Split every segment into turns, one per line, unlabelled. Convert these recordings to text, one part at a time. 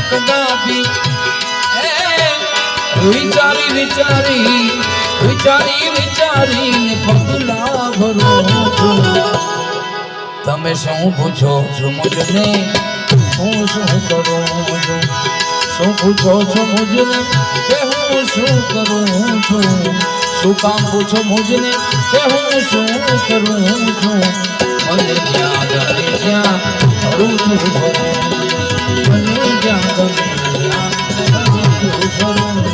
કદાપી વિચારી વિચારી વિચારી વિચારીને પગલા ભરો છો તમે શું પૂછો છો મુજને હું શું કરું છું શું પૂછો છો મુજને કે હું શું કરું છું શું કામ પૂછો મુજને કે હું શું કરું છું મને જ્યાં ગમે ત્યાં કરું છું મને જ્યાં ગમે ત્યાં કરું છું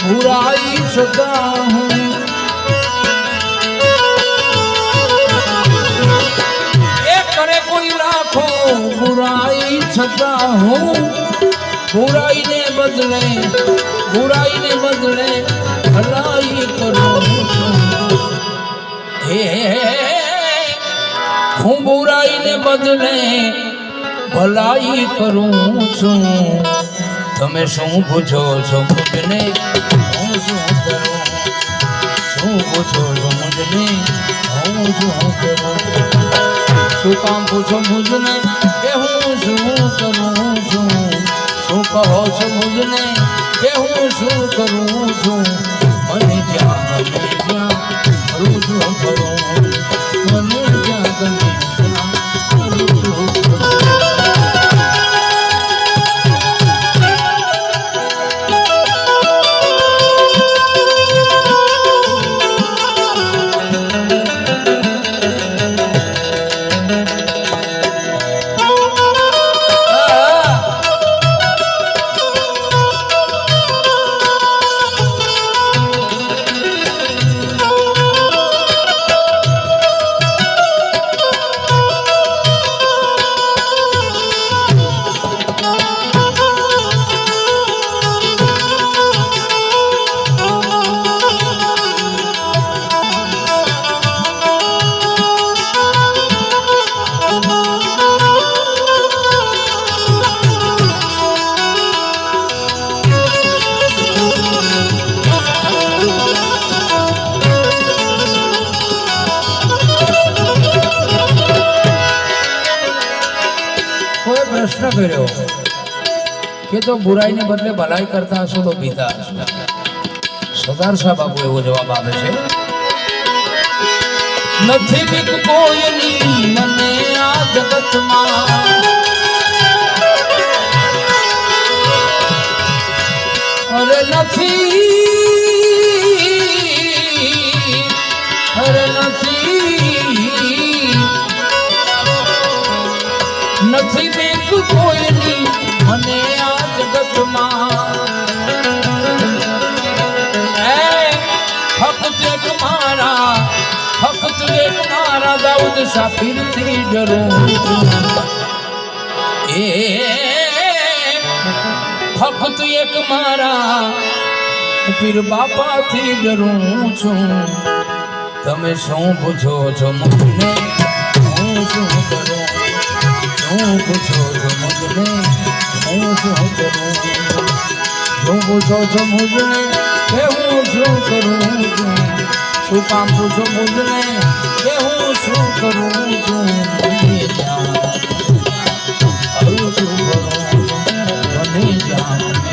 बुराई सदा हूँ एक करे कोई लाखों बुराई सदा हूँ बुराई ने बदले भलाई करो हे हूँ बुराई ने बदले भलाई करूँ छूं તમે શું પૂછો છો મુજને હું શું કરું શું પૂછો છો મુજને હું શું કરું શું કામ પૂછો મુજને કે હું શું કરું છું શું કહો છો મુજને કે હું શું કરું છું મને જ્યાં ગમે ત્યાં કરું છું મને જ્યાં ગમે ત્યાં કરું છું પ્રશ્ન કર્યો કે તો બુરાઈ ને બદલે ભલાઈ કરતા હશો તો પીતા હશો સરદાર સાહેબ બાપુ એવો જવાબ આપે છે નથી બીક કોઈની મને આ જગતમાં અરે નથી નથી બીક કોઈની મને આ જગતમાં ફક્ત એક મારા દાઉદ શાફીરથી ડરું છું ફક્ત એક મારા પીર બાપાથી ડરું છું તમે શું પૂછો છો મને હું શું કરું શું પૂછો છો મને હું શું કરું શું પૂછો છો મુજને કે હું શું કરું છું શું કામ પૂછો મુજને કે હું શું કરું છું મને જાણ કરું છું મને જાણ